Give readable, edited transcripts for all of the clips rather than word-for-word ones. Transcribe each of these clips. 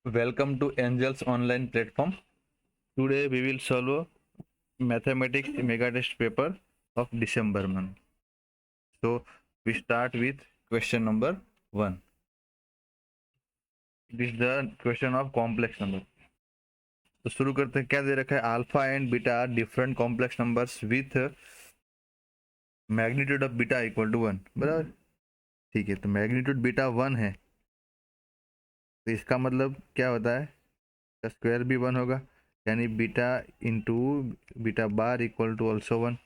Welcome to Angels online platform. Today we will solve a mathematics mega test paper of December month. So we start with question number 1. This is the question of complex number. तो शुरू करते हैं. क्या दे रखा है? Alpha and beta are different complex numbers with magnitude of beta equal to 1. बराबर. ठीक है, तो मैग्नीट्यूड बीटा 1 है, तो इसका मतलब क्या होता है? स्क्वायर भी 1 होगा, यानी बीटा इंटू बीटा बार इक्वल टू ऑल्सो 1.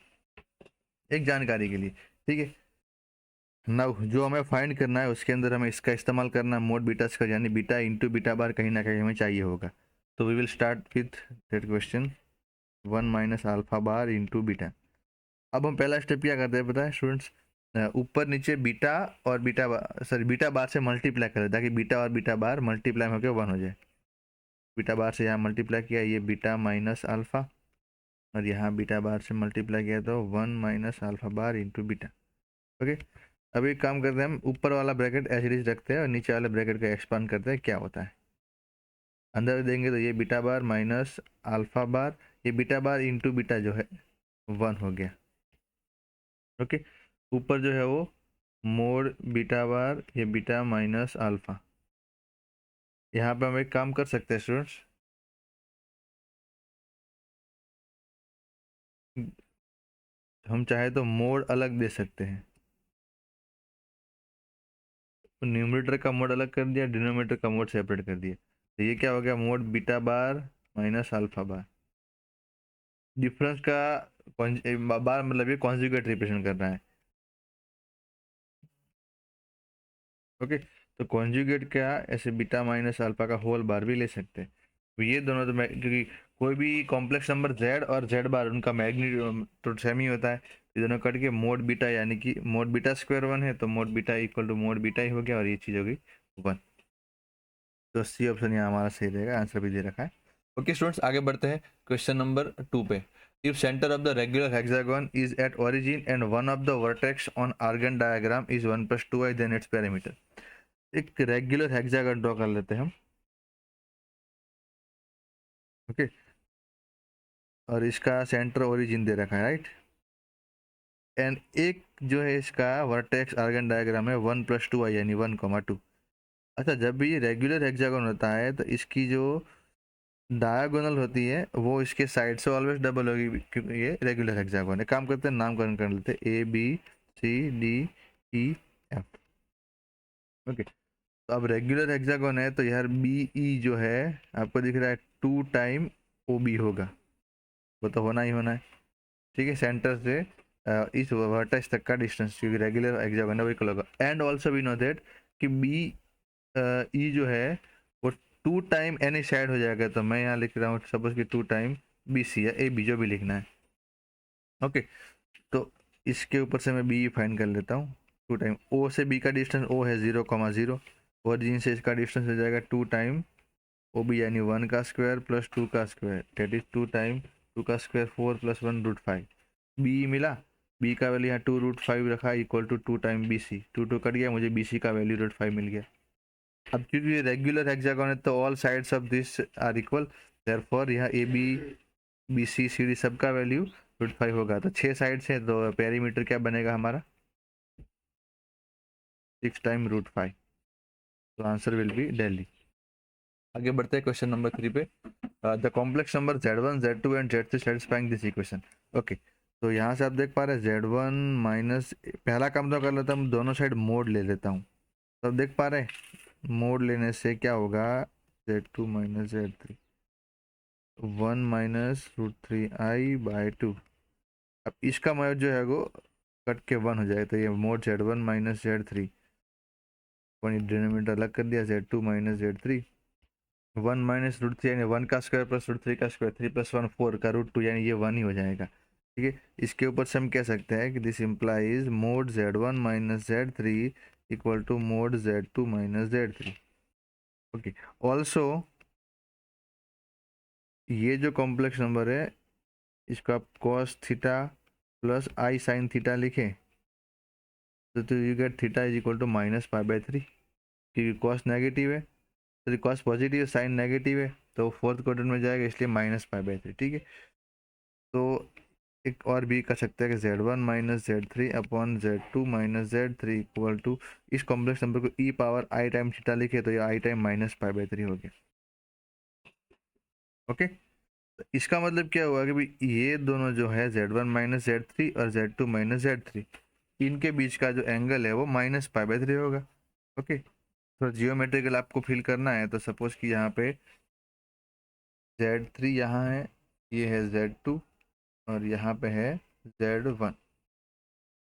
एक जानकारी के लिए, ठीक है. नाउ जो हमें फाइंड करना है उसके अंदर हमें इसका इस्तेमाल करना है, मोड बीटा स्क्वायर, यानी बीटा इंटू बीटा बार कहीं ना कहीं हमें चाहिए होगा. तो we will start with that question 1 minus alpha bar into beta. अब हम पहला स्टेप क्या करते हैं पता है स्टूडेंट्स? ऊपर नीचे बीटा और बीटा बीटा बार से मल्टीप्लाई करें ताकि बीटा और बीटा बार मल्टीप्लाई होकर 1 हो जाए. बीटा बार से यहाँ मल्टीप्लाई किया, ये बीटा माइनस अल्फा, और यहाँ बीटा बार से मल्टीप्लाई किया तो 1 minus alpha bar into beta. Okay. अब एक काम करते हैं, हम ऊपर वाला ब्रैकेट एज इट इज रखते हैं और नीचे वाले ब्रैकेट का एक्सपांड करते हैं, क्या होता है. अंदर देंगे तो ये बीटा बार माइनस अल्फा बार, ये बीटा बार इंटू बीटा जो है 1 हो गया. ओके. ऊपर जो है वो मोड बीटा बार, ये बीटा माइनस अल्फा. यहाँ पे हम एक काम कर सकते हैं स्टूडेंट्स, हम चाहे तो मोड अलग दे सकते हैं. न्यूमरेटर का मोड अलग कर दिया, डिनोमिनेटर का मोड सेपरेट कर दिया, तो ये क्या हो गया? मोड बीटा बार माइनस अल्फा बार. डिफरेंस का बार मतलब ये कॉन्जुगेट रिप्रेजेंट कर रहा है. ओके. तो कॉन्जुगेट क्या, ऐसे बीटा माइनस अल्फा का होल बार भी ले सकते हैं. तो ये दोनों तो क्योंकि कोई भी कॉम्प्लेक्स नंबर z और z बार उनका मैग्नीट्यूड तो सेम ही होता है, ये दोनों कट के मोड बीटा, यानी कि मोड बीटा स्क्वायर 1 है तो mod beta equal to mod beta ही हो गया, और ये चीज़ हो गई 1. तो सी ऑप्शन यहाँ हमारा सही रहेगा, आंसर भी दे रखा है. ओके स्टूडेंट्स, आगे बढ़ते हैं क्वेश्चन नंबर 2 पे. If centre of the regular hexagon is at origin and one of the vertex on Argand diagram is 1 + 2i, then its perimeter. एक रेगुलर हेक्सागन ड्रॉ कर लेते हैं हम. ओके. और इसका सेंटर ओरिजिन दे रखा है, राइट. एंड एक जो है इसका वर्टेक्स आर्गन डायग्राम है 1 + 2i, यानी 1, 2. अच्छा, जब भी ये रेगुलर हेक्सागन होता है तो इसकी जो डायगोनल होती है वो इसके साइड से ऑलवेज डबल होगी, क्योंकि ये रेगुलर हेक्सागन है. काम करते हैं, नामकरण कर लेते हैं, ABCDEF. ओके. तो अब रेगुलर हेक्सागन है तो यार BE जो है आपको दिख रहा है 2 टाइम OB होगा, वो तो होना ही होना है. ठीक है. सेंटर से इस वर्टेक्स तक का डिस्टेंस, क्योंकि रेगुलर हेक्सागन है, वो इक्वल होगा. And also we know that कि BE जो है वो 2 टाइम एनी साइड हो जाएगा, तो मैं यहाँ लिख रहा हूँ सपोज कि 2 टाइम BC या AB जो भी लिखना है. ओके. तो इसके ऊपर से मैं BE फाइंड कर लेता हूँ. 2 टाइम O से B का डिस्टेंस, O है 0, 0. ओरिजिन से इसका डिस्टेंस हो जाएगा 2 टाइम OB, यानी 1 का स्क्वायर प्लस 2 का स्क्वायर, डेट इज 2 टाइम 2 का स्क्वायर 4 + 1 √5. BE मिला. B का वैल्यू यहाँ 2 √5 रखा, equal to 2 time BC. 2 cut गया, मुझे BC का वैल्यू √5 मिल गया. अब क्योंकि ये रेगुलर हेक्सागन है तो all sides of this are equal, therefore यहाँ AB BC CD सबका वैल्यू √5 होगा. तो 6 साइड से, तो पेरीमीटर क्या बनेगा हमारा? 6 टाइम √5. तो आंसर विल बी दिल्ली. आगे बढ़ते हैं क्वेश्चन नंबर 3 पे. The complex number Z1 Z2 and Z3 satisfying this equation. Okay. तो यहाँ से आप देख पा रहे हैं Z1 माइनस, पहला काम तो कर लेता हूँ, दोनों साइड मोड ले लेता हूँ. तो देख पा रहे हैं मोड लेने से क्या होगा? Z2 minus Z3, 1 minus √3i/2. अब इसका मोड जो है वो कट के 1 हो जाएगा, तो ये mode Z1 minus Z3, denominator अलग कर दिया, Z2 माइनस Z3. 1 माइनस √3 यानी 1 का स्क्वायर प्लस √3 का स्क्वायर, 3 + 1 4 का √2, यानी ये 1 ही हो जाएगा. ठीक है. इसके ऊपर से हम कह सकते हैं कि this implies mod Z1 minus Z3 equal to mod Z2 minus Z3. Okay. Also ये जो कॉम्प्लेक्स नंबर है इसको आप cos theta plus I sin theta लिखें तो you get theta is equal to -π/3, क्योंकि cos नेगेटिव है तो कॉस पॉजिटिव है, साइन नेगेटिव है, तो फोर्थ क्वाड्रेंट में जाएगा, इसलिए -π/3। ठीक है, तो एक और भी कर सकते हैं कि Z1 minus Z3 upon Z2 minus Z3 equal to, इस कॉम्प्लेक्स नंबर को e power i time theta लिखे तो ये i टाइम -π/3 हो गया। ओके, तो इसका मतलब क्या हुआ कि भाई ये दोनों जो है Z1 माइनस Z3 और Z2 माइनस Z3, इनके बीच का जो एंगल है वो -π/3 होगा। ओके, तो जियोमेट्रिकल आपको फील करना है, तो सपोज कि यहाँ पे Z3 यहाँ है, ये है Z2 और यहाँ पे है Z1,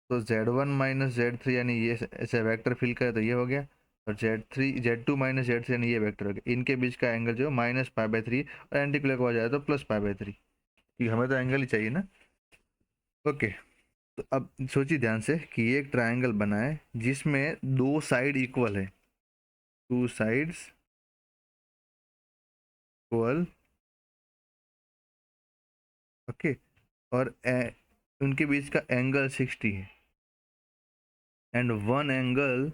तो Z1 माइनस Z3 यानी ये ऐसे वेक्टर फिल करे तो ये हो गया, और Z2 माइनस Z3 यानी ये वेक्टर हो गया। इनके बीच का एंगल जो -π/3 और एंटी क्लॉक हो जाए तो +π/3, क्योंकि हमें तो एंगल ही चाहिए ना। ओके, तो अब सोचिए ध्यान से कि ये एक ट्रायंगल बना है जिसमें दो साइड इक्वल है, टू साइड्स इक्वल। ओके, और उनके बीच का एंगल 60 है, and one angle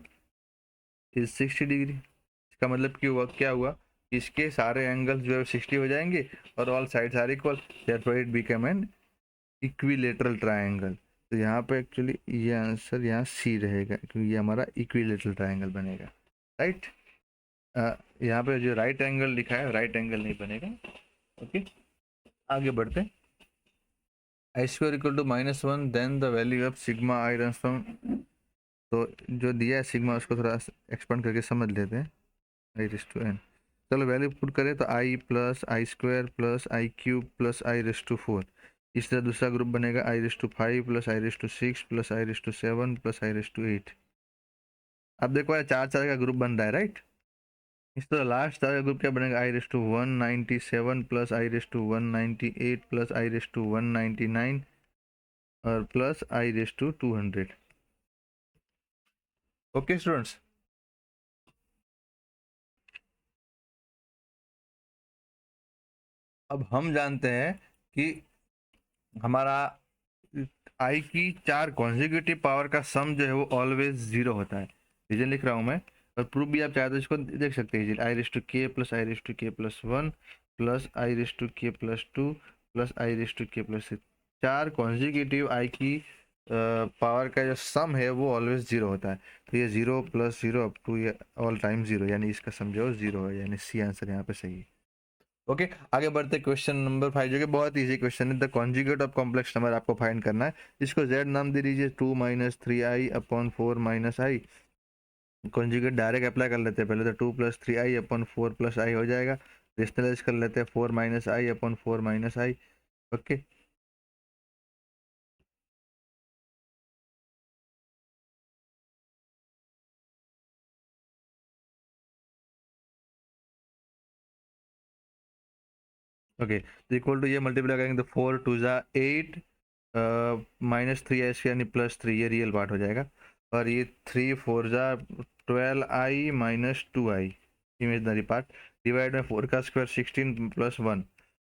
is 60 degree. इसका मतलब क्या हुआ, इसके सारे एंगल्स जो है 60 हो जाएंगे और all sides are equal, therefore it become an equilateral triangle. तो यहाँ पे एक्चुअली ये आंसर यहाँ सी रहेगा, क्योंकि ये हमारा इक्विलेटरल ट्रायंगल बनेगा। राइट, यहाँ पे जो राइट एंगल लिखा है राइट एंगल नहीं बनेगा। ओके, आगे बढ़ते हैं। I² equal to -1, then the value of sigma i runs from, तो जो दिया है सिग्मा उसको थोड़ा एक्सपेंड करके समझ लेते हैं, i⁻n। चलो वैल्यू पुट करें तो i plus I² plus I³ plus i⁻4। इस तरह दूसरा ग्रुप बनेगा i⁵ plus i⁻6 plus i⁻7 plus i⁻8। अब देखो चार चार का ग्रुप बन रहा है, राइट। इस तरह लास्ट चार का ग्रुप क्या बनेगा, i⁻197 plus i⁻198 plus i⁻199 और प्लस i⁻200। ओके स्टूडेंट्स, अब हम जानते हैं कि हमारा आई की चार कॉन्जिक्यूटिव पावर का सम जो है वो ऑलवेज 0 होता है। रीजन लिख रहा हूँ मैं, और प्रूफ भी आप चाहे तो इसको देख सकते हैं, i⁻k plus i⁻k plus 1 plus i⁻k plus 2 plus i⁻k plus 6, चार कॉन्जिक्यूटिव आई की पावर का जो सम है वो ऑलवेज 0 होता है। तो ये 0 प्लस 0 अप टू ये ऑल टाइम 0, यानी इसका सम जो है 0 है, यानी सी आंसर यहाँ पे सही है। ओके, आगे बढ़ते क्वेश्चन नंबर 5, जो कि बहुत इजी क्वेश्चन है। The conjugate of complex number आपको फाइंड करना है, इसको z नाम दे दीजिए, 2 - 3i upon 4 - i। Conjugate direct apply कर लेते हैं, पहले तो 2 + 3i अपॉन 4 + i हो जाएगा, रेशनलाइज कर लेते हैं 4 - i upon 4 - i। Okay, okay, तो इक्वल टू ये मल्टीप्लाई करेंगे तो 4 × 2 = 8 -3i यानी +3, ये रियल पार्ट हो जाएगा, और ये 3 × 4 = 12i - 2i imaginary part, divide by 4 का स्क्वायर 16 + 1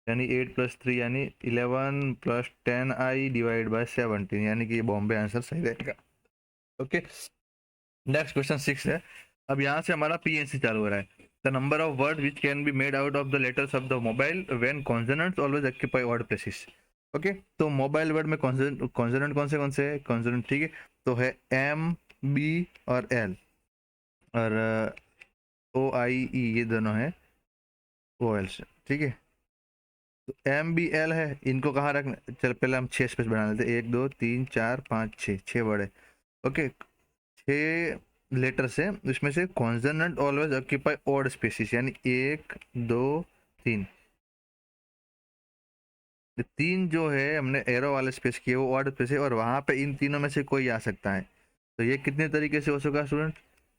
यानी 8 + 3 यानी 11 + 10i डिवाइड बाय 17, यानी कि बॉम्बे आंसर सही रहेगा। ओके, नेक्स्ट क्वेश्चन 6 है। अब यहाँ से हमारा पीएनसी चालू हो रहा है। The number of word which can be made out of the letters of the mobile when consonants always occupy odd places. Okay, तो मोबाइल वर्ड में कॉन्सोनेंट कौन से है, कॉन्सोनेंट, ठीक है, तो है M, B और L, और O, I, E ये दोनों है OL से, ठीक है। तो MBL है, इनको कहाँ रखना, चल पहले हम 6 स्पेस बना लेते, 1 2 3 4 5 6 वर्ड है। ओके, 6 लेटर्स है, इसमें से consonant always occupy odd spaces, यानी 1 2 3, 3 जो है हमने एरो वाले स्पेस किए वो ऑड स्पेस है, और वहाँ पे इन तीनों में से कोई आ सकता है। तो ये कितने तरीके से हो सका स्टूडेंट,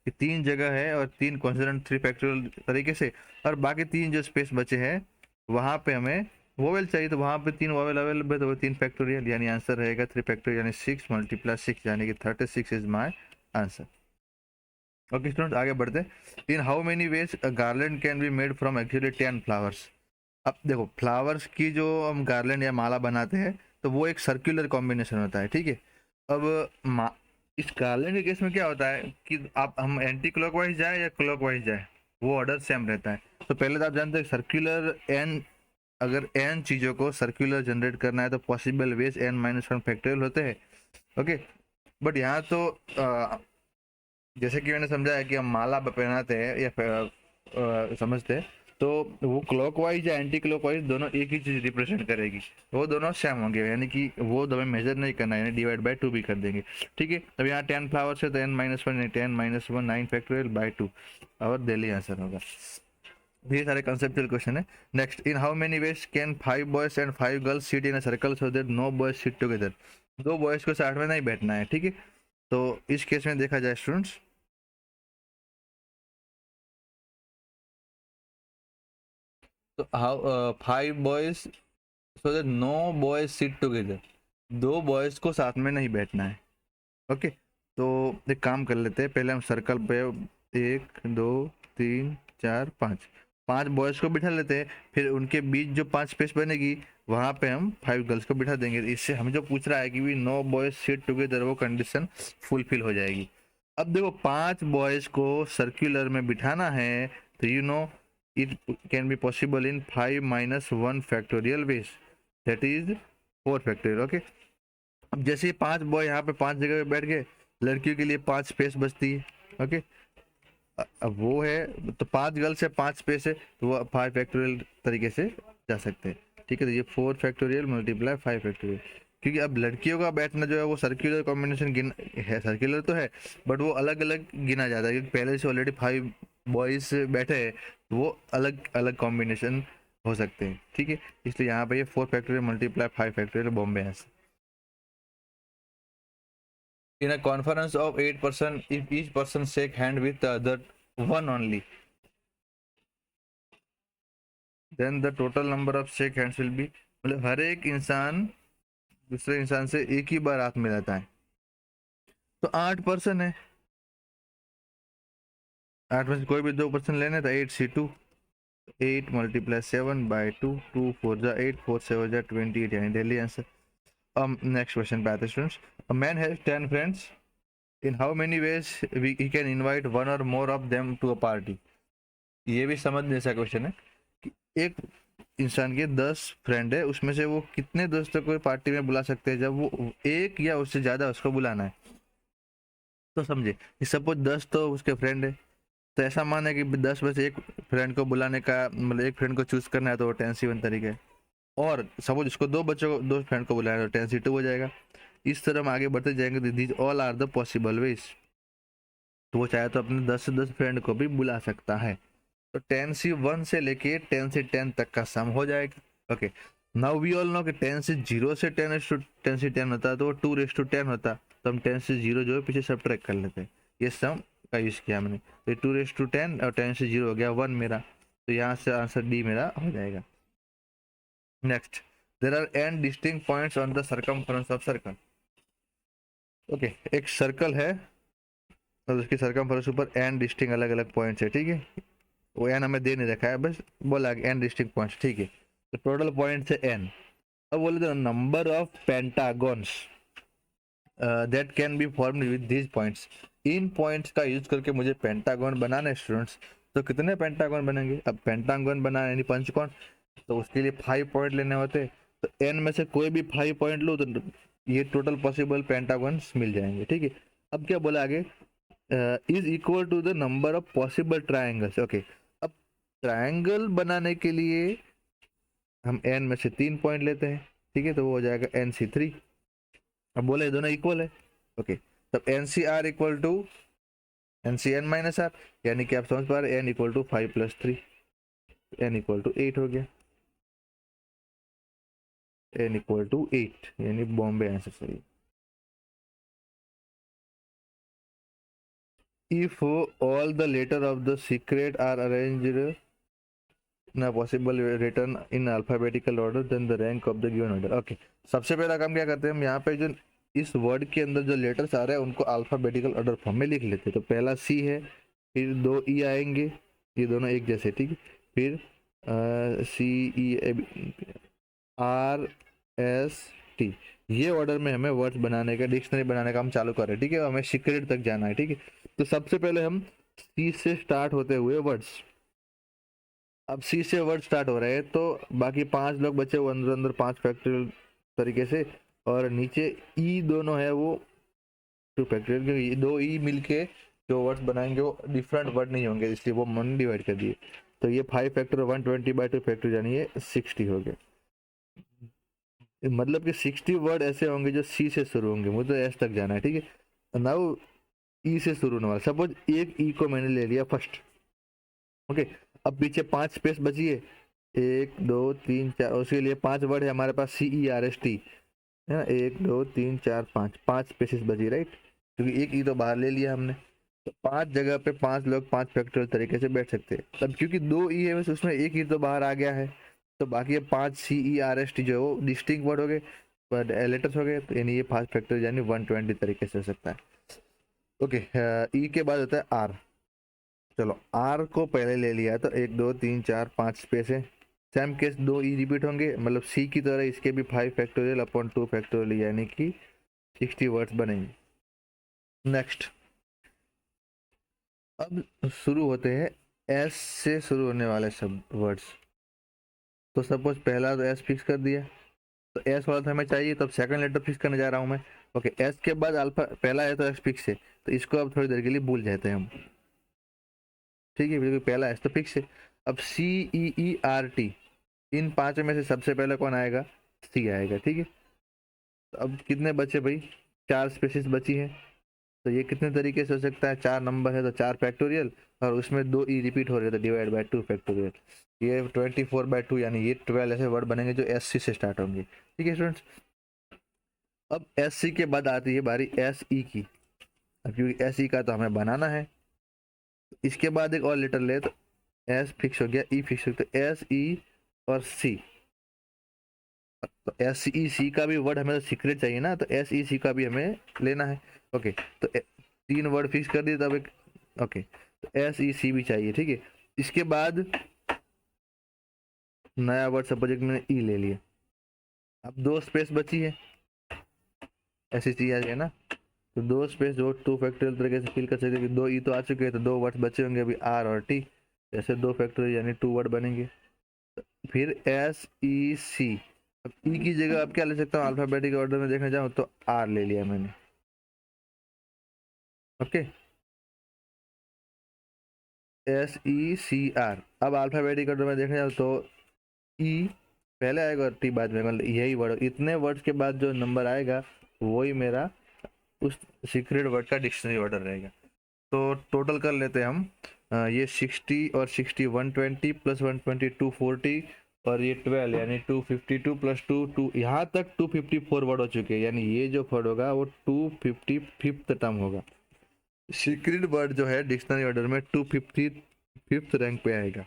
ये 3 जगह है और 3 कॉन्सोनेंट 3 फैक्टोरियल तरीके से, और बाकी 3 जो स्पेस बचे हैं वहाँ पे हमें वोवेल चाहिए, तो वहाँ पे 3 वोवेल अवेलेबल है, तो वो 3 फैक्टोरियल, यानी आंसर रहेगा 3 फैक्टोरियल, यानी 6 × 6 यानी कि 36 is my answer. Okay student, आगे बढ़ते। इन how many veg a garland can be made from actually 10 flowers. अब देखो, फ्लावर्स की जो हम गार्लैंड या माला बनाते हैं तो वो एक सर्कुलर कॉम्बिनेशन होता है, ठीक है। अब इस गार्लैंड के केस में क्या होता है कि आप हम एंटी क्लॉकवाइज जाए या क्लॉकवाइज जाए, वो ऑर्डर सेम रहता है। तो पहले तो आप जानते हैं सर्कुलर एन, अगर एन चीज़ों को सर्कुलर जनरेट करना है तो पॉसिबल वेज n-1 फैक्टोरियल होते हैं। ओके, बट यहाँ तो जैसे कि मैंने समझा है कि हम माला पहनाते हैं या समझते हैं, तो वो क्लॉकवाइज या एंटी क्लॉकवाइज दोनों एक ही चीज रिप्रेजेंट करेगी, वो दोनों सेम होंगे, यानी कि वो हमें मेजर नहीं करना है, यानी डिवाइड बाय 2 भी कर देंगे। ठीक है, अब यहाँ 10 फ्लावर्स है तो n-1 10-1 9 फैक्टोरियल बाय 2 और दिल्ली आंसर होगा। ये सारे कंसेप्चुअल क्वेश्चन है। Next, in how many ways can 5 boys and 5 girls sit in a circle so that no boys sit together. 2 boys को साथ में नहीं बैठना है, ठीक है। तो इस केस में देखा जाए स्टूडेंट्स, तो how 5 boys so that no boys sit together, 2 boys को साथ में नहीं बैठना है। ओके, तो एक काम कर लेते हैं, पहले हम सर्कल पे 1 2 3 4 5 5 बॉयज को बिठा लेते हैं, फिर उनके बीच जो 5 स्पेस बनेगी वहां पे हम 5 गर्ल्स को बिठा देंगे। इससे हमें जो पूछ रहा है कि भी नो बॉयज सिट टुगेदर, वो कंडीशन फुलफिल हो जाएगी। अब देखो 5 बॉयज को सर्कुलर में बिठाना है, तो you know it can be possible in 5-1 factorial veg, that is 4 factorial. Okay, अब जैसे 5 बॉय यहाँ पे 5 जगह पे बैठ गए, लड़कियों के लिए 5 स्पेस बचती है। ओके, अब वो है तो 5 गर्ल्स है 5 स्पेस है, तो वो 5 फैक्टोरियल तरीके से जा सकते हैं। ठीक है, तो ये 4 फैक्टोरियल मल्टीप्लाई 5 फैक्टोरियल, क्योंकि अब लड़कियों का बैठना जो है वो सर्कुलर कॉम्बिनेशन गिन है, सर्कुलर तो है बट वो अलग अलग गिना जाता है, क्योंकि पहले से ऑलरेडी 5 बॉयज बैठे हैं, तो वो अलग अलग कॉम्बिनेशन हो सकते हैं। ठीक है, इसलिए यहाँ पे ये 4 factorial multiply 5 factorial Bombay answer. In a conference of 8 person, if each person shake hand with the other one only, then the total number of shake hands will be, मतलब हर एक इंसान दूसरे इंसान से एक ही बार हाथ मिलाता है, तो 8 पर्सन है, 8 में से कोई भी 2 पर्सन लेने, तो 8C2, 8 मल्टीप्लाई 7 बाई 2, 2 4 जा 8, 4 7 जा 28, यानी डेली आंसर। अब नेक्स्ट क्वेश्चन पे आते हैं students. A man has 10 friends, in how many ways he can invite one or more of them to a party. ये भी समझ जैसा क्वेश्चन है कि एक इंसान के 10 फ्रेंड है, उसमें से वो कितने दोस्तों को पार्टी में बुला सकते हैं, जब वो एक या उससे ज्यादा उसको बुलाना है। तो समझे कि सपोज 10 तो उसके फ्रेंड है, तो ऐसा माने कि 10 में से एक फ्रेंड को बुलाने का, मतलब एक फ्रेंड को चूज करना है, तो वो 10C1 तरीका है। और सपोज उसको 2 बच्चों को, 2 फ्रेंड को बुलाना है, तो 10C2 हो जाएगा। इस तरह हम आगे बढ़ते जाएंगे, these all are the possible ways. तो वो चाहे तो अपने 10 से 10 फ्रेंड को भी बुला सकता है। तो 10C1 से लेके 10C10 तक का सम हो जाएगा। Okay, now we all know कि 10 से 0 से 10 होता है, तो वो 2:10 होता, तो हम 10 से 0 जो है पीछे सब्ट्रैक्ट कर लेते हैं। ये सम का यूज किया हमने, तो 2:10 और 10 से 0 हो गया 1 मेरा, तो यहाँ से आंसर डी मेरा हो जाएगा। Next, there are n distinct points on the circumference of circle. Okay, एक सर्कल है और उसकी सर्कमफ्रेंस ऊपर n डिस्टिंक्ट अलग अलग पॉइंट्स है। ठीक है, वो n हमें दे नहीं रखा है, बस बोला n डिस्टिंक्ट पॉइंट्स। ठीक है, तो टोटल पॉइंट्स है n। अब बोले तो number of pentagons that can be formed with these points. इन पॉइंट्स का यूज करके मुझे पेंटागन बनाना है स्टूडेंट्स, तो कितने पेंटागन बनेंगे। अब पेंटागन बनाना यानी पंचकोण, तो उसके लिए 5 पॉइंट लेने होते, तो n में से कोई भी 5 पॉइंट लो, तो ये टोटल पॉसिबल पेंटागन्स मिल जाएंगे। ठीक है, अब क्या बोला आगे, is equal to the number of possible triangles. Okay, अब ट्राइंगल बनाने के लिए हम n में से 3 पॉइंट लेते हैं। ठीक है, तो वो हो जाएगा NC3। अब बोले दोनों इक्वल है। ओके, तब NCR इक्वल टू NCN-R, यानी कि आप समझ पा रहे n equal to 5 + 3, n equal to 8 हो गया, n इक्वल टू 8, यानी बॉम्बे आंसर सही। If all the letter of the secret are arranged in a possible written in alphabetical order, then the rank of the given order. Okay, सबसे पहला काम क्या करते हैं हम, यहाँ पे जो इस वर्ड के अंदर जो लेटर्स आ रहे हैं उनको अल्फाबेटिकल ऑर्डर फॉर्म में लिख लेते हैं। तो पहला C है, फिर 2 E आएंगे, ये दोनों एक जैसे। ठीक है, फिर CERST, ये ऑर्डर में हमें वर्ड्स बनाने का, डिक्शनरी बनाने का हम चालू कर रहे हैं। ठीक है, हमें सीक्रेट तक जाना है। ठीक है, तो सबसे पहले हम C से स्टार्ट होते हुए वर्ड्स, अब सी से वर्ड स्टार्ट हो रहे हैं तो बाकी 5 लोग बचे वो अंदर अंदर 5 फैक्टोरियल तरीके से, और नीचे ई दोनों है वो 2 फैक्टोरियल, क्योंकि ये 2 ई मिलके जो वर्ड्स बनाएंगे वो डिफरेंट वर्ड नहीं होंगे, इसलिए वो मन डिवाइड कर दिए। तो ये 5 फैक्टर 120/2 फैक्टर यानी ये 60 हो गया। मतलब कि 60 वर्ड ऐसे होंगे जो सी से शुरू होंगे, मुझे तो एस तक जाना है, ठीक है। नाउ ई से शुरू होने वाला, सपोज एक ई को मैंने ले लिया फर्स्ट, ओके। अब पीछे 5 स्पेस बची है, 1 2 3 4, उसके लिए 5 वर्ड है हमारे पास, CERST है ना, 1 2 3 4 5, 5 स्पेसिस बची, राइट, क्योंकि एक ई तो बाहर ले लिया हमने। तो 5 जगह पे 5 लोग 5 फैक्टोरियल तरीके से बैठ सकते हैं। तब क्योंकि 2 ई है उसमें एक ई तो बाहर आ गया है, तो बाकी 5 CERST जो है वो डिस्टिंक्ट वर्ड हो गए, पर लेटर्स हो गए, तो यानी ये 5 फैक्टोरियल यानी 120 तरीके से हो सकता है। ओके, ई के बाद होता है आर। चलो आर को पहले ले लिया तो 1 2 3 4 5 स्पेस है, सेम केस 2 ई रिपीट होंगे, मतलब सी की तरह इसके भी 5 फैक्टोरियल अपॉन 2 फैक्टोरियल यानी कि 60 वर्ड्स बनेंगे। नेक्स्ट, अब शुरू होते हैं एस से शुरू होने वाले सब वर्ड्स। तो सपोज पहला तो एस फिक्स कर दिया, तो एस वाला तो हमें चाहिए, तो अब सेकंड लेटर फिक्स करने जा रहा हूँ मैं। ओके, एस के बाद अल्फा पहला है तो एस फिक्स है, तो इसको अब थोड़ी देर के लिए भूल जाते हैं हम, ठीक है, बिल्कुल पहला एस तो फिक्स है। अब CEERT, इन 5 में से सबसे पहले कौन आएगा, सी आएगा, ठीक है। तो अब कितने बचे भाई, 4 स्पेसिस बची है, तो ये कितने तरीके से हो सकता है, 4 नंबर है तो 4 फैक्टोरियल, और उसमें 2 ई रिपीट हो रहे थे, डिवाइड बाय 2 फैक्टोरियल, ये 24/2 यानी ये 12 ऐसे वर्ड बनेंगे जो SC से स्टार्ट होंगे, ठीक है स्टूडेंट्स। अब SC के बाद आती है बारी SE की। अब क्योंकि SE का तो हमें बनाना है, इसके बाद एक और लेटर ले तो S फिक्स हो गया, E फिक्स हो गया, तो SE और C। तो SEC का भी वर्ड हमें तो सीक्रेट चाहिए ना, तो SEC का भी हमें लेना है। ओके, तो 3 वर्ड फिक्स कर दिए, तब एक, ओके, तो SEC भी चाहिए, ठीक है। इसके बाद नया वर्ड सपोज मैंने ई ले लिया, अब 2 स्पेस बची है, SEC आ गया ना, तो 2 स्पेस जो 2 फैक्टोरियल तरीके से फिल कर सकते हैं, 2 ई तो आ चुके हैं, तो 2 वर्ड बचे होंगे अभी R और T, जैसे 2 फैक्टोरियल यानी 2 वर्ड बनेंगे। फिर SEC, अब ई की जगह अब क्या ले सकता हूँ, अल्फाबेटिक ऑर्डर में देखने जाऊँ तो R ले लिया मैंने, ओके, SECR। अब अल्फाबेटिक ऑर्डर में देखने जाओ तो ई पहले आएगा और टी बाद में, मतलब यही वर्ड, इतने वर्ड्स के बाद जो नंबर आएगा वही मेरा उस सीक्रेट वर्ड का डिक्शनरी ऑर्डर रहेगा। तो टोटल कर लेते हैं हम, ये 60 और 60 120 प्लस 120 240, और ये 12 यानी 252 प्लस 2 यहाँ तक 254 वर्ड हो चुके हैं, यानी ये जो वर्ड होगा वो 255th टर्म होगा। सीक्रेट वर्ड जो है डिक्शनरी ऑर्डर में 255th रैंक पे आएगा,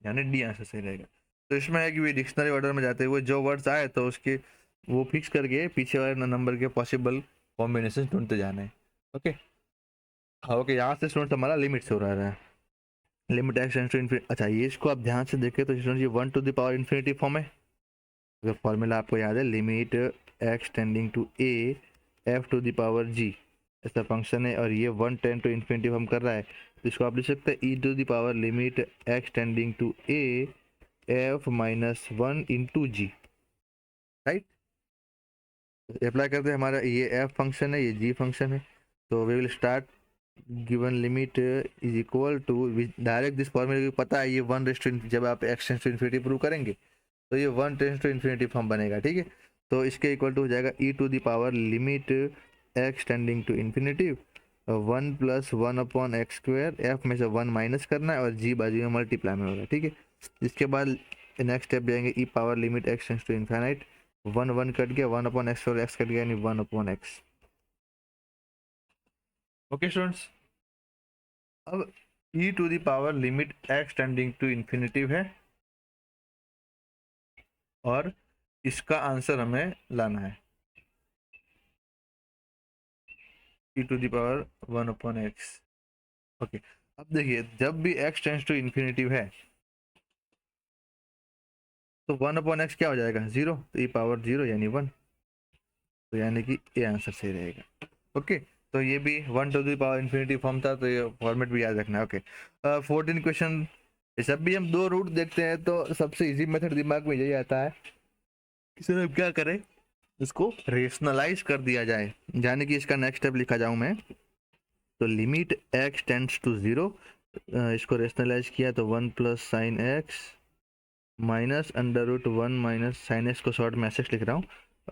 यानी डी आंसर सही रहेगा। तो इसमें है कि भी डिक्शनरी ऑर्डर में जाते हुए जो वर्ड्स आए तो उसके वो फिक्स करके पीछे वाले नंबर के पॉसिबल कॉम्बिनेशन ढूंढते जाने हैं। ओके, हाँ ओके, यहाँ से स्टूडेंट हमारा लिमिट से हो रहा है, limit x tends to infinity. अच्छा, ये इसको आप ध्यान से देखें तो स्टूडेंट ये 1 to the power infinity form है, अगर फॉर्मूला आपको याद है, limit x tending to a f to the power g, ऐसा फंक्शन है, और ये 1 टेंड टू इन्फिनिटी फॉर्म कर रहा है, तो इसको आप लिख सकते हैं e to the power limit x tending to a f minus 1 into g, right. Apply करते हैं, हमारा ये एफ फंक्शन है, ये जी फंक्शन है, तो we will start given limit is equal to, direct this formula पता है, ये 1 रेस टू, जब आप X tends to infinity prove करेंगे तो ये 1 टेंड्स टू इन्फिनिटी फॉर्म बनेगा, ठीक है। तो इसके इक्वल टू हो जाएगा e to the power limit x tending to infinity 1 plus 1 upon x square, f में से 1 माइनस करना है और जी बाजू में मल्टीप्लाई में होगा, ठीक है। इसके बाद नेक्स्ट स्टेप जाएंगे e power limit x tends to infinite, 1 1 cut गया, 1 अपॉन एक्स और एक्स कट गया, यानी 1 अपॉन एक्स। ओके स्टूडेंट्स, अब e to the power limit x tending to infinity है, और इसका आंसर हमें लाना है e to the power 1 upon x. Okay, अब देखिए जब भी x टेंड्स टू इन्फिनिटी है तो 1 अपॉन एक्स क्या हो जाएगा, 0, तो ई पावर 0 यानी 1, तो यानी कि ये आंसर सही रहेगा। ओके, तो ये भी 1 to the power infinity form था, तो ये फॉर्मेट भी याद रखना है। ओके, 14 क्वेश्चन जब भी हम दो रूट देखते हैं तो सबसे इजी मेथड दिमाग में यही आता है कि सर हम क्या करें, इसको रेशनलाइज कर दिया जाए। यानी कि इसका नेक्स्ट स्टेप लिखा जाऊं मैं, तो लिमिट x टेंड्स टू 0, इसको रेशनलाइज किया तो 1 plus sine X minus under root 1 minus sine X को शॉर्ट में एस एक्स लिख रहा हूँ,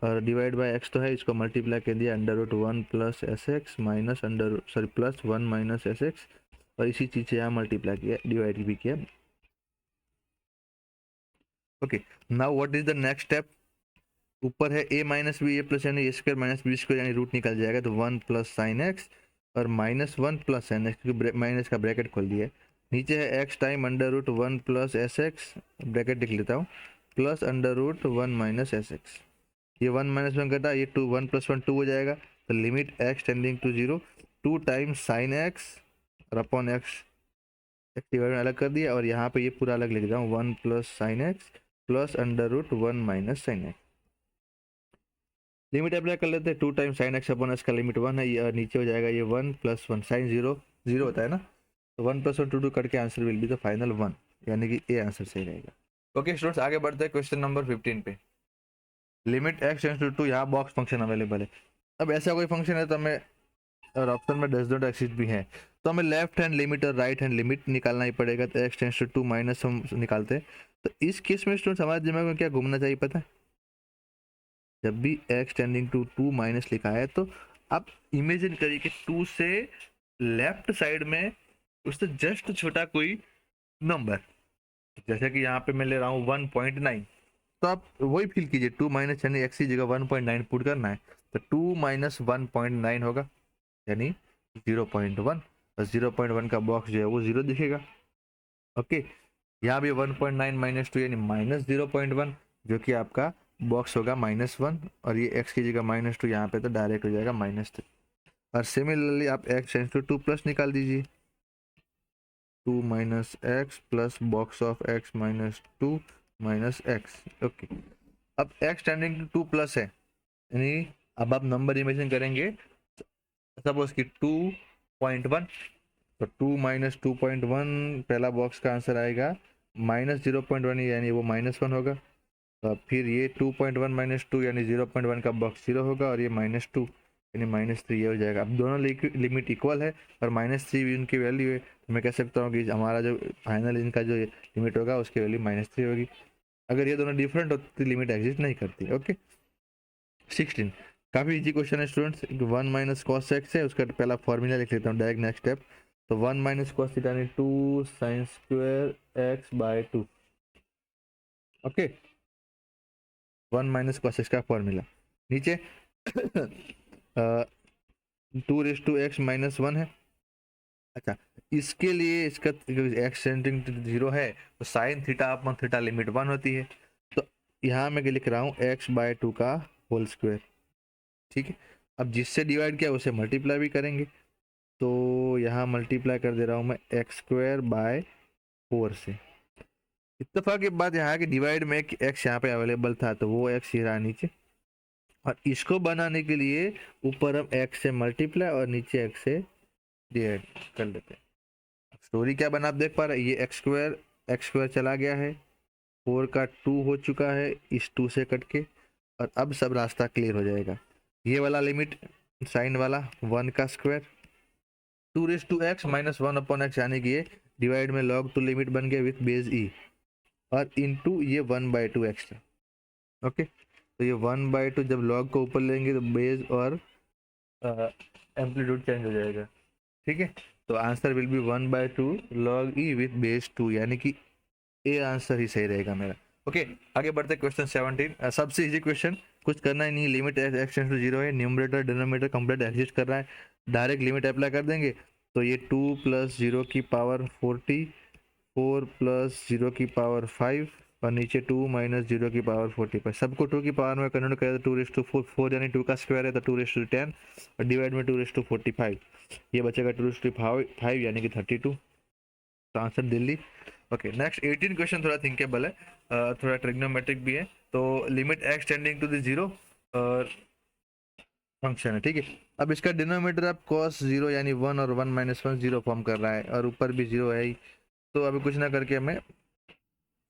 और डिवाइड बाय एक्स तो है, इसको मल्टीप्लाई कर दिया under root 1 plus S X minus under sorry plus 1 minus S X, और इसी चीज़ से यहाँ मल्टीप्लाई किया, डिवाइड भी किया। Okay, now what is the next step, ऊपर है a minus B A plus यानी ए स्क्वायर माइनस बी स्क्वायर, यानी रूट निकल जाएगा तो 1 प्लस साइन एक्स और माइनस 1 प्लस साइन एक्स, क्योंकि माइनस का ब्रैकेट खोल दिया है। नीचे है x time under root 1 plus S X, bracket लिख लेता हूँ, plus under root 1 minus S X, ये 1 माइनस 1 कटा, ये 2, 1 प्लस 1 2 हो जाएगा, तो limit x tending to 0 2 times sine X और अपॉन एक्स, डिवाइड में अलग कर दिया, और यहाँ पे ये पूरा अलग लिख रहा हूँ 1 plus sine X plus under root 1 minus sine X. Limit apply कर लेते हैं, 2 time sine X upon X का लिमिट 1 है, ये नीचे हो जाएगा ये 1 प्लस 1 साइन 0 0 होता है ना, तो 1 प्लस 1 2 करके answer will be the final 1, यानी कि ए आंसर सही रहेगा। ओके स्टूडेंट्स, आगे बढ़ते हैं क्वेश्चन नंबर 15 पे। लिमिट एक्स टेंड्स टू 2, यहाँ बॉक्स फंक्शन अवेलेबल है। अब ऐसा कोई फंक्शन है तो हमें, और ऑप्शन में डज नॉट एक्सिस्ट भी है, तो हमें लेफ्ट हैंड लिमिट और राइट हैंड लिमिट निकालना ही पड़ेगा। तो एक्स टेंड्स टू 2 माइनस हम निकालते हैं, तो इस केस में स्टूडेंट्स हमारे दिमाग में क्या घूमना चाहिए पता है, जब भी x टेंडिंग टू 2 माइनस लिखा है तो आप इमेजिन करिए कि 2 से लेफ्ट साइड में उससे जस्ट छोटा कोई नंबर, जैसे कि यहाँ पे मैं ले रहा हूँ 1.9, तो आप वही फील कीजिए, 2 माइनस यानी x की जगह 1.9 पुट करना है, तो 2 माइनस 1.9 होगा यानी 0.1, और 0.1 का बॉक्स जो है वो 0 दिखेगा। ओके, यहाँ भी 1.9 माइनस 2 यानी माइनस 0.1, जो कि आपका बॉक्स होगा -1, और ये x की जगह -2 यहाँ पे तो डायरेक्ट हो जाएगा -3। और सिमिलरली आप x टेंड्स टू 2 प्लस निकाल दीजिए, 2 minus x plus box of x minus 2 minus x. Okay, अब x टेंडिंग टू 2 प्लस है, यानी अब आप नंबर इमेजिन करेंगे, सपोज कि 2.1, तो 2 माइनस 2.1 पहला बॉक्स का आंसर आएगा -0.1, यानी वो -1 होगा। तो फिर ये 2.1 माइनस 2 यानी 0.1 का बॉक्स 0 होगा, और ये -2 यानी -3 ये हो जाएगा। अब दोनों लिमिट इक्वल है और -3 भी उनकी वैल्यू है, तो मैं कह सकता हूँ कि हमारा जो फाइनल इनका जो लिमिट होगा उसकी वैल्यू -3 होगी। अगर ये दोनों डिफरेंट होती तो लिमिट एग्जिस्ट नहीं करती। ओके, 16 काफ़ी इजी क्वेश्चन है स्टूडेंट्स। 1 माइनस कॉस एक्स है, उसका पहला फॉर्मूला लिख लेता हूँ डायरेक्ट नेक्स्ट स्टेप, तो 1 माइनस कॉस थीटा यानी 2 sine square X by 2। Okay, 1 minus cos X का फॉर्मूला नीचे 2 रेस टू एक्स माइनस 1 है। अच्छा, इसके लिए इसका एक्स टेंडिंग टू 0 है तो sine theta upon theta limit 1 होती है, तो यहाँ मैं लिख रहा हूँ एक्स बाय 2 का होल स्क्वायर। ठीक है, अब जिससे डिवाइड किया उसे मल्टीप्लाई भी करेंगे, तो यहाँ मल्टीप्लाई कर दे रहा हूँ मैं एक्स स्क्वायर बाय 4 से। इत्तेफाक की बात यहाँ की डिवाइड में एक्स यहाँ पे अवेलेबल था तो वो एक्स ही रहा नीचे, और इसको बनाने के लिए ऊपर हम एक्स से मल्टीप्लाई और नीचे एक्स से डिवाइड कर लेते हैं। स्टोरी क्या बना आप देख पा रहे हैं, ये एक्स स्क्वायर चला गया है, 4 का 2 हो चुका है इस 2 से कट के, और अब सब रास्ता क्लियर हो जाएगा। ये वाला लिमिट साइन वाला 1 का square 2 raise to X minus 1 upon X, यानी कि ये डिवाइड में log 2 लिमिट बन गया विथ बेस ई, और इनटू ये 1/2 एक्स्ट्रा। ओके, तो ये 1/2 जब log को ऊपर लेंगे तो बेस और एम्पलीट्यूड चेंज हो जाएगा। ठीक है, तो answer will B 1/2 log E with base 2, यानी कि ए आंसर ही सही रहेगा मेरा। ओके, आगे बढ़ते क्वेश्चन 17, सबसे इजी क्वेश्चन, कुछ करना ही नहीं, लिमिट एक्स टेंड्स टू 0 है, न्यूमरेटर डिनोमिनेटर कंप्लीट एग्जिस्ट कर रहा है, डायरेक्ट लिमिट अप्लाई कर देंगे, तो ये 2 प्लस 0 की पावर 40, 4 प्लस 0 की पावर 5, और नीचे 2 माइनस 0 की पावर 45, सबको 2 की पावर में कन्वर्ट करें तो 2 रेस टू 4 यानी 2 का स्क्वायर है तो 2 रेस टू 10, और डिवाइड में 2 रेस टू 45, ये बचेगा 2 रेस टू 5 यानी कि 32, तो आंसर दिल्ली। ओके, नेक्स्ट 18 क्वेश्चन थोड़ा थिंकेबल है, थोड़ा ट्रिग्नोमेट्रिक भी है, तो limit x tending to the 0 और फंक्शन है। ठीक है, अब इसका डिनोमिनेटर आप cos 0 यानी 1 और 1 माइनस 1 0 फॉर्म कर रहा है, और ऊपर भी 0 है ही, तो अभी कुछ ना करके हमें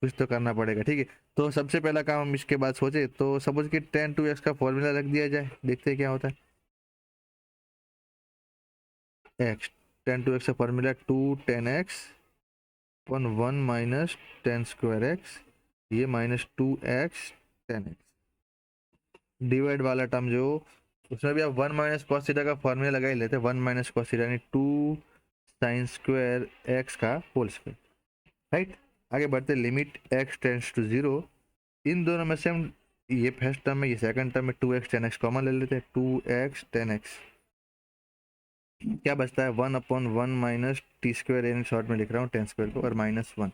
कुछ तो करना पड़ेगा, ठीक है। तो सबसे पहला काम हम इसके बाद सोचे, तो सपोज कि tan 2x का फॉर्मूला रख दिया जाए, देखते हैं क्या होता है। x tan 2x का फॉर्मूला 2 tan x अपन 1 माइनस टेन स्क्वायर एक्स, ये minus 2x tan x, divide वाला टर्म जो उसमें भी आप 1 माइनस कॉस थीटा का फॉर्मूला लगा ही लेते हैं, 1 माइनस कॉस थीटा यानी 2 साइन स्क्वायर एक्स का होल स्क्वायर, राइट। आगे बढ़ते, लिमिट x टेंड्स टू 0, इन दोनों में से हम ये फर्स्ट टर्म है, ये सेकंड टर्म है, 2x tan x कॉमन ले लेते हैं, 2x tan x, क्या बचता है 1/1 minus T square, in short में लिख रहा हूँ टेन स्क्वायर को, और माइनस 1,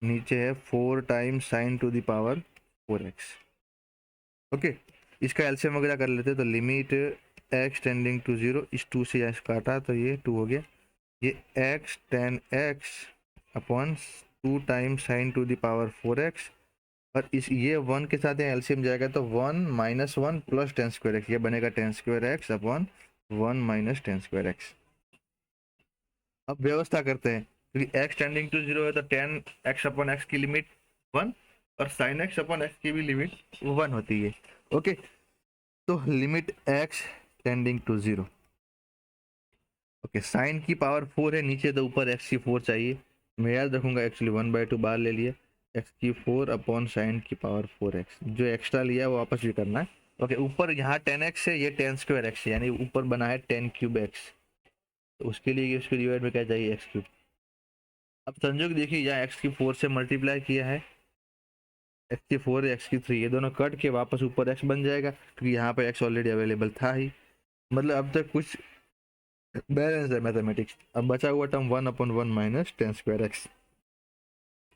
नीचे है 4 times sign to the power 4x। Okay, इसका एलसीएम वगैरह कर लेते हैं, तो लिमिट x टेंडिंग टू 0, इस 2 से x काटा तो ये 2 हो गया, ये x tan x upon 2 times sign to the power 4x, और इस ये 1 के साथ एलसीएम जाएगा तो 1 minus 1 plus ten square x, ये बनेगा ten square x upon 1 minus ten square x. अब व्यवस्था करते हैं, क्योंकि x टेंडिंग टू 0 है तो tan x अपॉन एक्स की लिमिट 1 और sin x अपॉन एक्स की भी लिमिट 1 होती है। ओके, तो limit x tending to 0, okay, sine की पावर 4 है नीचे, तो ऊपर x की 4 चाहिए, मैं याद रखूंगा एक्चुअली 1/2 बाहर ले लिया, x की 4 अपॉन साइन की पावर 4x, जो एक्स्ट्रा लिया है वो वापस भी करना है। ओके, ऊपर यहाँ 10x है, ये टेन स्क्वायर एक्स है, यानी ऊपर बना है 10 क्यूब एक्स, तो उसके लिए इसको डिवाइड में क्या चाहिए, एक्स क्यूब। अब संजोग देखिए, यहाँ एक्स की 4 से मल्टीप्लाई किया है, एक्स की 4 एक्स की 3, ये दोनों कट के वापस ऊपर एक्स बन जाएगा, क्योंकि यहाँ पे एक्स ऑलरेडी अवेलेबल था ही, मतलब अब तक कुछ बैलेंस है मैथमेटिक्स। अब बचा हुआ term 1/1 minus ten square X,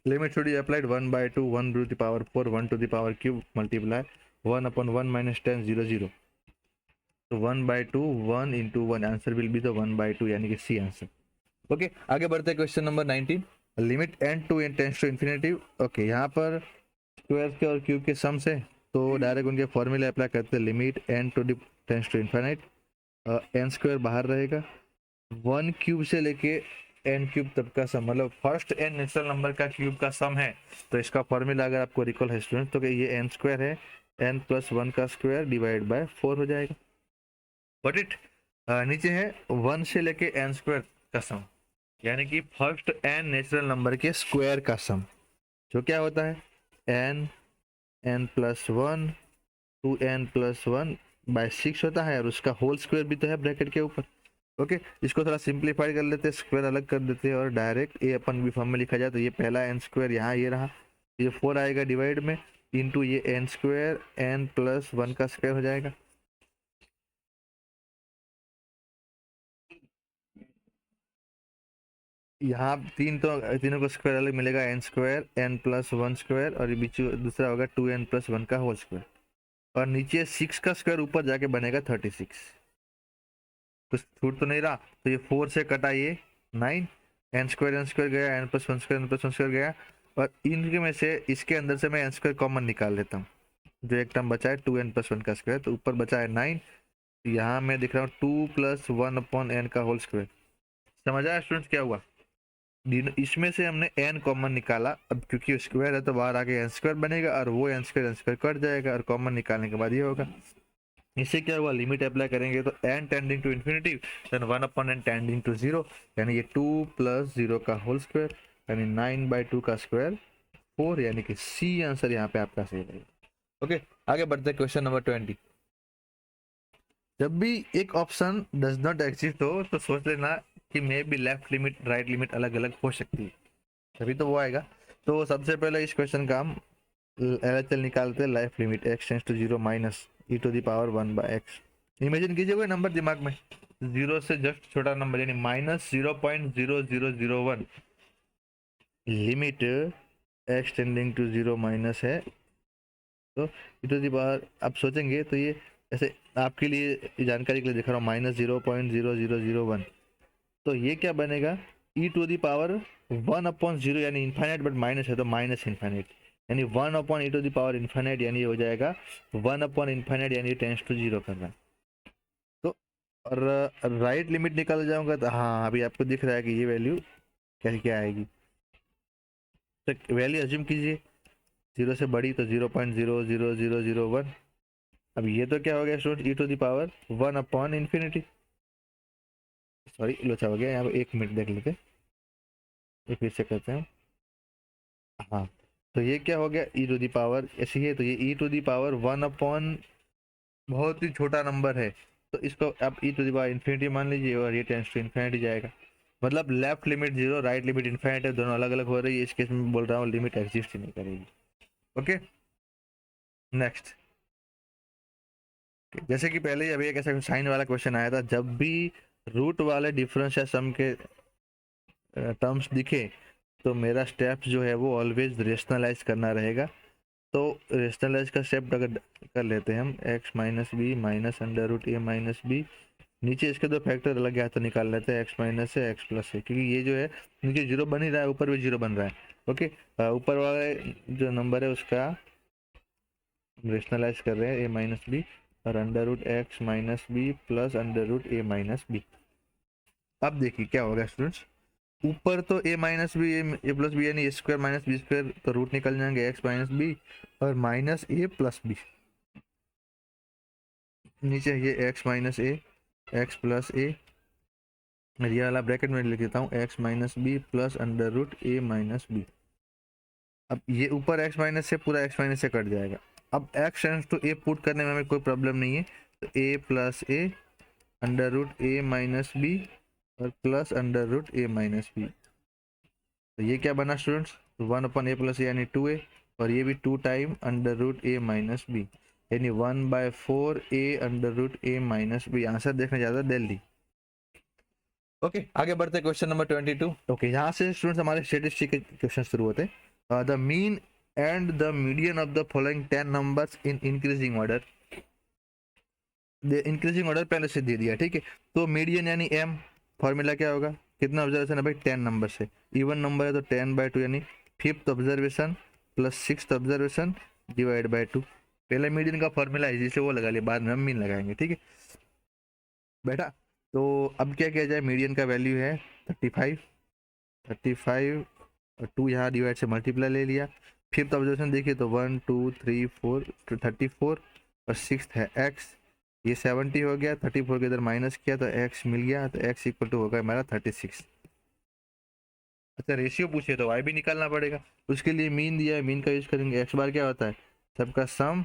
limit should be applied 1/2 1 to the power 4 1 to the power cube multiply 1/1 minus 10 0 0, तो 1/2 1 into 1, answer will be the 1/2, यानी कि सी आंसर। ओके, आगे बढ़ते हैं question number 19, limit n to n tends to infinity. Okay, यहाँ पर square के और क्यूब के सम से, तो डायरेक्ट उनके फॉर्मूले अप्लाई करते हैं, limit n to tends to infinite, n square बाहर रहेगा, 1 क्यूब से लेके n क्यूब तक का सम, मतलब फर्स्ट n नेचुरल नंबर का क्यूब का सम है, तो इसका फॉर्मूला अगर आपको रिकॉल है स्टूडेंट, तो ये n स्क्वायर है, n प्लस 1 का स्क्वायर डिवाइड बाय 4 हो जाएगा, बट इट नीचे है 1 से लेके n स्क्वायर का सम, यानी कि फर्स्ट n नेचुरल नंबर के स्क्वायर का सम, जो क्या होता है n plus 1 2n plus 1 bye 6 होता है, और उसका होल स्क्वायर भी तो है ब्रैकेट के ऊपर। ओके, इसको थोड़ा सिंप्लीफाई कर लेते हैं, स्क्वायर अलग कर देते हैं, और डायरेक्ट ए अपन बी फॉर्म में लिखा जाए, तो ये पहला n स्क्वायर यहाँ ये रहा, ये 4 आएगा डिवाइड में, इंटू ये n स्क्वायर n प्लस 1 का स्क्वायर हो जाएगा, यहाँ तीनों को स्क्वायर अलग मिलेगा, n square n plus 1 square, और ये बीच दूसरा होगा 2n प्लस 1 का होल स्क्वायर, और नीचे 6 का स्क्वायर ऊपर जाके बनेगा 36, कुछ छूट तो नहीं रहा, तो ये 4 से कटा ये 9, n स्क्वायर गया, n plus 1 square n plus 1 square गया, और इनके में से इसके अंदर से मैं n स्क्वायर कॉमन निकाल लेता हूँ, जो एक टर्म बचा है 2n प्लस 1 का स्क्वायर, तो ऊपर बचा है 9, यहाँ मैं दिख रहा हूँ 2 प्लस 1 अपॉन n का होल स्क्वायर। समझ आया स्टूडेंट्स क्या हुआ, इसमें से हमने n कॉमन निकाला, अब क्योंकि स्क्वायर है तो बाहर आके n स्क्वायर बनेगा, और वो n स्क्वायर कट जाएगा, और कॉमन निकालने के बाद ये होगा, इससे क्या हुआ, लिमिट अप्लाई करेंगे तो n tending to infinity, then 1/n tending to 0, यानी ये 2 प्लस 0 का होल स्क्वायर, यानी 9/2 का स्क्वायर 4, यानी कि सी आंसर यहाँ पे आपका सही रहेगा। ओके, आगे बढ़ते हैं क्वेश्चन नंबर 20, जब भी एक ऑप्शन डज नॉट एग्जिस्ट हो तो सोच लेना कि may be left limit right limit अलग अलग हो सकती है, तभी तो वो आएगा। तो सबसे पहले इस क्वेश्चन का हम LHL निकालते हैं, life limit x tends to 0 minus e to the power 1/x, imagine कीजिए कोई नंबर दिमाग में, 0 से जस्ट छोटा नंबर, यानी minus 0.0001, limit x tending to 0 minus है, तो e टू द पावर, आप सोचेंगे तो ये ऐसे आपके लिए जानकारी के लिए दिखा रहा हूँ, माइनस 0.0001, तो ये क्या बनेगा, e टू द पावर 1/0, यानी इन्फाइनाइट, बट माइनस है तो माइनस इन्फाइनाइट, यानी 1/e to the power infinite, यानी ये हो जाएगा 1/इन्फाइनाइट, यानी टेंस टू 0 कर रहा है। तो और राइट लिमिट निकाल जाऊंगा, तो हाँ अभी आपको दिख रहा है कि ये वैल्यू क्या क्या आएगी, तो वैल्यू अज्यूम कीजिए, 0 से बड़ी तो 0.00001। अब ये तो क्या हो गया student, E to the power 1 upon infinity, sorry लोचा हो गया यहाँ पे, 1 मिनट देख लेते ये फिर से करते हैं। हाँ, तो ये क्या हो गया, ई टू द पावर ऐसी है, तो ये ई टू द पावर 1 अपॉन बहुत ही छोटा नंबर है, तो इसको आप ई टू द पावर इन्फिनिटी मान लीजिए और ये टेंस टू इन्फिनिटी जाएगा। मतलब left limit 0, right limit infinity है, दोनों अलग अलग हो रही है। इस केस में बोल रहा हूँ लिमिट एग्जिस्ट ही नहीं करेगी। ओके नेक्स्ट, जैसे कि पहले ही अभी एक ऐसा साइन वाला क्वेश्चन आया था, जब भी रूट वाले डिफरेंस या सम के टर्म्स दिखे तो मेरा स्टेप जो है वो ऑलवेज रेशनलाइज करना रहेगा। तो रेशनलाइज का स्टेप अगर कर लेते हैं हम, x minus b minus under root ए माइनस बी, नीचे इसके दो फैक्टर अलग है तो निकाल लेते हैं, एक्स माइनस है एक्स प्लस है, क्योंकि ये जो है नीचे जीरो बन ही रहा है, ऊपर भी जीरो बन रहा है। ओके, ऊपर वाले जो नंबर है उसका रेशनलाइज कर रहे हैं, ए माइनस बी और under root x minus b plus under root ए माइनस बी। अब देखिए क्या होगा स्टूडेंट्स, ऊपर तो a minus B A plus b यानी ए स्क्वायर माइनस बी स्क्वायर, तो रूट निकल जाएंगे एक्स माइनस बी और माइनस ए प्लस बी। नीचे ये x minus a x plus a, ये वाला ब्रैकेट में लिख देता हूँ, x minus b plus under root ए माइनस बी। अब ये ऊपर एक्स माइनस से पूरा एक्स माइनस से कट जाएगा। अब X tends to A put करने में हमें कोई प्रॉब्लम नहीं है, तो A plus A under root A minus B और प्लस अंडर रूट ए माइनस बी। तो ये क्या बना स्टूडेंट्स, 1/a प्लस ए यानी 2a, और ये भी 2 टाइम अंडर रूट ए माइनस बी यानी 1/4 a under root A minus B. Answer देखने जाता है दिल्ली। ओके आगे बढ़ते क्वेश्चन नंबर 22। ओके यहाँ से स्टूडेंट्स हमारे स्टैटिस्टिक के क्वेश्चन शुरू होते हैं। The mean and the median of the following 10 numbers in increasing order. Increasing order पहले से दे दिया, ठीक है। तो मीडियन यानी m, फॉर्मूला क्या होगा, कितना ऑब्जर्वेशन है भाई, 10 नंबर से, इवन नंबर है तो 10/2 यानी 5th observation plus 6th observation divide by 2। पहले मीडियन का फॉर्मूला है जिसे वो लगा लिया, बाद में हम मीन लगाएंगे, ठीक है बेटा। तो अब क्या किया जाए, मीडियन का वैल्यू है 35 और 2 यहाँ डिवाइड से मल्टीप्लाई ले लिया। 5th ऑब्जर्वेशन देखिए तो 1 2 3 4 34 और 6th है x, ये 70 हो गया, 34 के इधर माइनस किया तो x मिल गया, तो x इक्वल टू होगा हमारा 36। अच्छा रेशियो पूछे तो y भी निकालना पड़ेगा, उसके लिए मीन दिया है, मीन का यूज करेंगे। x बार क्या होता है, सबका सम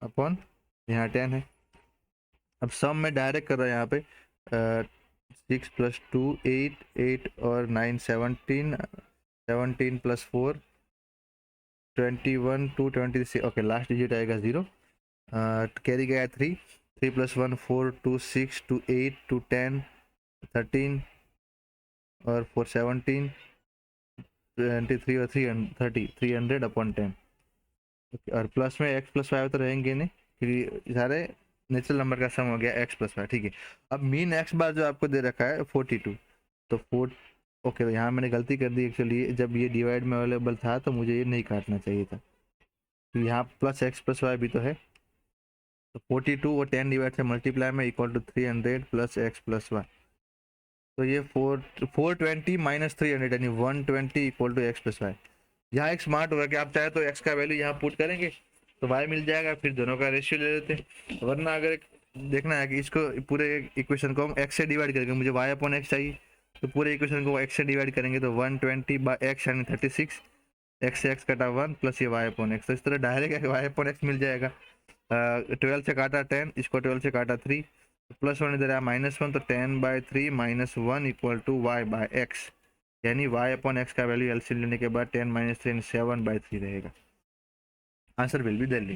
अपॉन यहाँ 10 है। अब सम में डायरेक्ट कर रहा है यहाँ पे 6 + 2 8 8 और 9 17 17 + 4 21 2 26। ओके लास्ट डिजिट आएगा 0, कैरी गया 3 3 + 1 4 2 6 2 8 2 10 13 और 4 17 23 और 3 30 300/10। और प्लस में x + 5 तो रहेंगे नहीं, क्योंकि सारे नेचुरल नंबर का सम हो गया x + 5, ठीक है। अब मीन x बार जो आपको दे रखा है 42, तो 4 ओके, तो यहाँ मैंने गलती कर दी एक्चुअली, जब ये डिवाइड में अवेलेबल था तो मुझे ये नहीं काटना चाहिए था, तो यहाँ प्लस x + 5 भी तो है, तो 42 और 10 डिवाइड से मल्टीप्लाई में इक्वल टू 300 प्लस x + 1। तो ये 420 माइनस 300 यानी 120 इक्वल टू x + 5। यहाँ एक स्मार्ट होगा कि आप चाहे तो x का वैल्यू यहाँ पुट करेंगे तो y मिल जाएगा, फिर दोनों का रेशियो ले लेते हैं। वरना अगर देखना है कि इसको पूरे इक्वेशन को हम x से डिवाइड करेंगे, मुझे y/x चाहिए, तो पूरे इक्वेशन को x से डिवाइड करेंगे तो 120/x यानी 36, x से x कटा 1 प्लस ये y/x, तो इस तरह डायरेक्ट y/x मिल जाएगा। 12 से काटा 10, इसको 12 से काटा 3, प्लस 1 इधर आया -1, तो 10/3 - 1 इक्वल टू y/x, यानी y/x का वैल्यू एलसीएम लेने के बाद 10 - 3 7/3 रहेगा। Answer will B Delhi.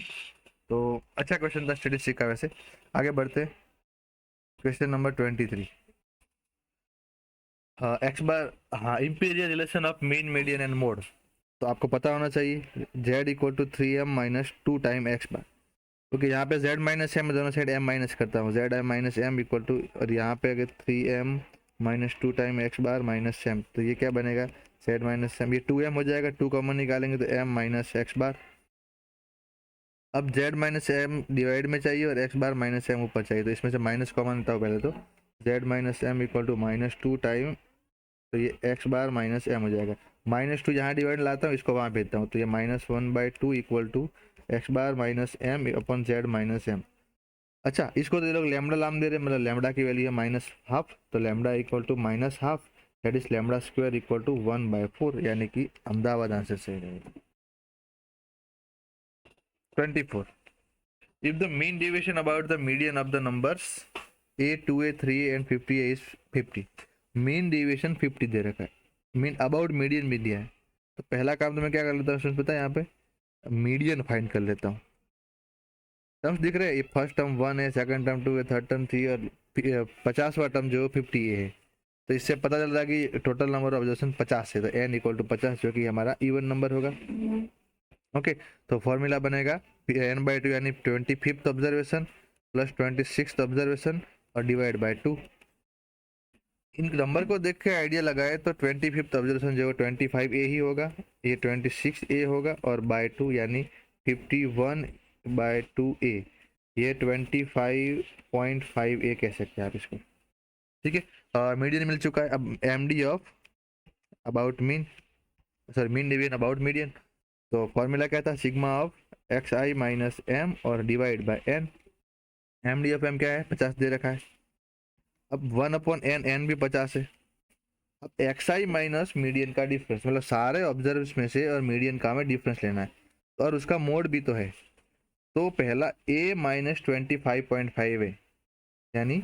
तो अच्छा क्वेश्चन था स्टैटिस्टिक का। वैसे आगे बढ़ते क्वेश्चन नंबर 23। हाँ एक्स बार, हाँ imperial relation of mean median and mode, तो आपको पता होना चाहिए z = 3m - 2 टाइम x बार। क्योंकि यहाँ पे z - m दोनों साइड m माइनस करता हूँ, z - m इक्वल टू, और यहाँ पे अगर 3m - 2 टाइम x बार माइनस m, तो ये क्या बनेगा, z - m, ये 2m हो जाएगा, 2 कॉमन निकालेंगे तो m - x बार। अब z - m डिवाइड में चाहिए और x बार - m ऊपर चाहिए, तो इसमें से माइनस कॉमन होता है पहले, तो z - m equal to -2 time, तो ये x बार - m हो जाएगा। -2 यहाँ डिवाइड लाता हूँ, इसको वहाँ भेजता हूँ, तो ये -1/2 equal to X bar minus M upon Z minus M. अच्छा, इसको तो ये लोग लैम्डा लाम दे रहे, मतलब लैम्डा की वैल्यू है -12, तो lambda equal to -12 that is lambda square equal to 1/4, यानी कि अहमदाबाद आंसर सही रहेगा। 24, if the mean deviation about the median of the numbers a 2a 3a and 50a is 50, mean deviation 50 दे रखा है, मीन अबाउट मीडियन भी दिया है, तो पहला काम तो मैं क्या कर लेता हूँ पता है, यहाँ पे मीडियन फाइंड कर लेता हूँ। टर्म्स दिख रहे हैं, ये फर्स्ट टर्म 1 है, सेकंड टर्म 2 है, थर्ड टर्म 3 और 50वां टर्म जो 50a है, तो इससे पता चल रहा है कि टोटल नंबर ऑफ ऑब्जर्वेशन 50 है, तो n इक्वल टू 50 जो कि हमारा इवन नंबर होगा। ओके, तो फॉर्मूला बनेगा n/2 यानी 25th observation plus 26th observation और डिवाइड बाय 2। इन नंबर को देख के आइडिया लगाए तो 25th ऑब्जर्वेशन जो 25a ही होगा, ये 26a होगा और बाय 2 यानी 51/2a, ये 25.5a कह सकते हैं आप इसको। ठीक है, मीडियन मिल चुका है। अब MD of about mean, sorry mean division about median, तो फॉर्मूला क्या था, sigma of xi minus m और divide by n। MD of m क्या है, 50 दे रखा है। अब 1/n, n भी 50 है। अब xi माइनस मीडियन का डिफरेंस, मतलब सारे ऑब्जर्व्स में से और मीडियन का हमें डिफरेंस लेना है, तो और उसका मोड भी तो है, तो पहला a माइनस 25.5 है, यानी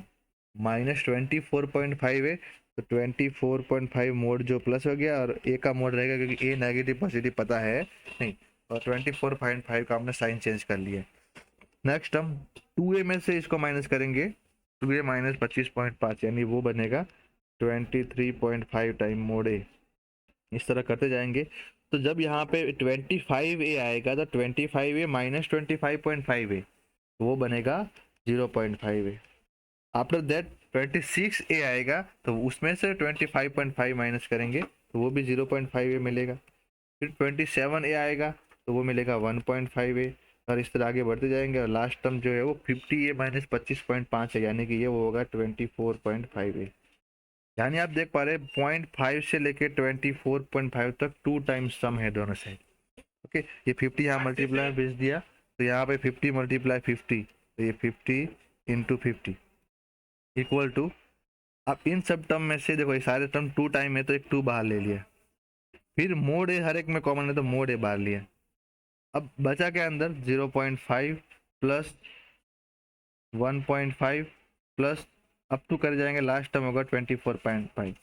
-24.5 है, तो 24.5 मोड जो प्लस हो गया और a का मोड रहेगा, क्योंकि a नेगेटिव पॉजिटिव पता है नहीं, और 24.5 का हमने साइन चेंज कर लिया। नेक्स्ट हम 2a में से इसको माइनस करेंगे, 2a माइनस 25.5 यानी वो बनेगा 23.5 टाइम मोड a। इस तरह करते जाएंगे, तो जब यहाँ पे 25a आएगा तो 25a माइनस 25.5a, वो बनेगा 0.5a। आफ्टर दैट 26a आएगा तो उसमें से 25.5 माइनस करेंगे तो वो भी 0.5a मिलेगा। फिर 27a आएगा तो वो मिलेगा 1.5a, और इस तरह आगे बढ़ते जाएंगे, और लास्ट टर्म जो है वो 50a माइनस 25.5 है, यानी कि ये वो होगा 24.5a। यानी आप देख पा रहे हैं 0.5 से लेके 24.5 तक 2 टाइम्स सम है दोनों साइड। ओके, ये 50 यहाँ मल्टीप्लाई भेज दिया, तो यहाँ पे 50 मल्टीप्लाई 50, तो ये 50 इंटू 50 इक्वल टू, अब इन सब टर्म में से देखो ये सारे टर्म 2 टाइम है, तो एक 2 बाहर ले लिया, फिर मोड ए हर एक में कॉमन है तो मोड ए बाहर लिया। अब बचा क्या अंदर, 0.5 प्लस 1.5 प्लस अप टू कर जाएंगे, लास्ट टर्म होगा 24.5।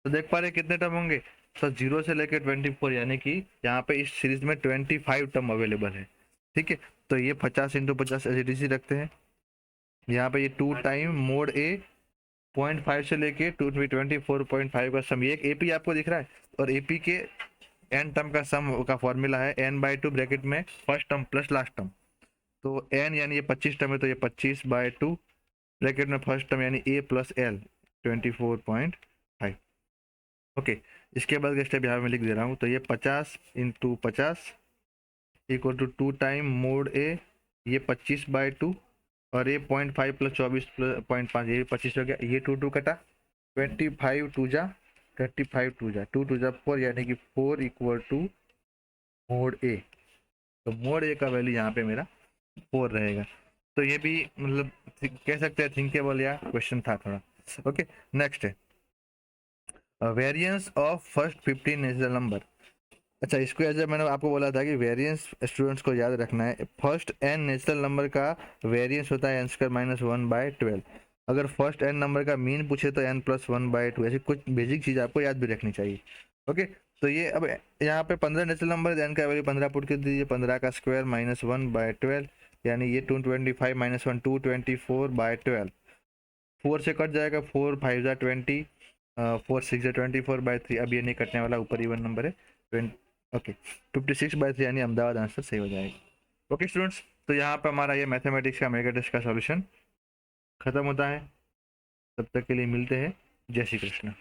तो देख पा रहे कितने टर्म होंगे, तो 0 से लेकर 24, यानी कि यहाँ पे इस सीरीज में 25 टर्म अवेलेबल है। ठीक है, तो ये 50 इंटू 50 एसिडिसी रखते हैं, यहाँ पे ये 2 टाइम मोड ए 0.5 से लेके 24.5 का सम, ये एक एपी आपको दिख रहा है, और एपी के एन टर्म का सम का फॉर्मूला है n/2 ब्रैकेट में first term plus last term, तो n यानी ये 25 टर्म है, तो ये 25/2 ब्रैकेट में फर्स्ट टर्म यानी a प्लस l 24.5। ओके, इसके बाद का स्टेप यहाँ में लिख दे रहा हूँ, तो ये 50 into 50 equal to 2 time mod a, ये 25/2 और ये 0.5 प्लस 24.5 ये 25 हो गया, ये 2 कटा, 25 2 जा 35 2 जा 2 जा 4, यानी कि 4 इक्वल टू मोड ए, तो मोड ए का वैल्यू यहाँ पे मेरा 4 रहेगा। तो ये भी मतलब कह सकते हैं थिंकेबल या क्वेश्चन था थोड़ा। ओके, नेक्स्ट है variance of first 15 natural number. अच्छा, इसको ऐसे मैंने आपको बोला था कि वेरिएंस स्टूडेंट्स को याद रखना है, फर्स्ट n नेचुरल नंबर का वेरिएंस होता है n² माइनस 1/12। अगर फर्स्ट n नंबर का मीन पूछे तो n प्लस 1/2, ऐसी कुछ बेसिक चीज़ आपको याद भी रखनी चाहिए। ओके, तो ये अब यहाँ पे 15 नेचुरल नंबर है, n का वैल्यू 15 पुट कर दीजिए, 15 का स्क्वायर माइनस 1/12, यानी ये 225 माइनस 1 224/12, 4 से कट जाएगा, 4 5 जा 20, 4 6 जा 24/3, अब ये नहीं कटने वाला, ऊपर इवन नंबर है 20। ओके, 56/3 यानी अहमदाबाद आंसर सही हो जाएगा। ओके स्टूडेंट्स, तो यहाँ पर हमारा ये मैथमेटिक्स का मेगा टेस्ट का सॉल्यूशन खत्म होता है। तब तक के लिए मिलते हैं, जय श्री कृष्ण।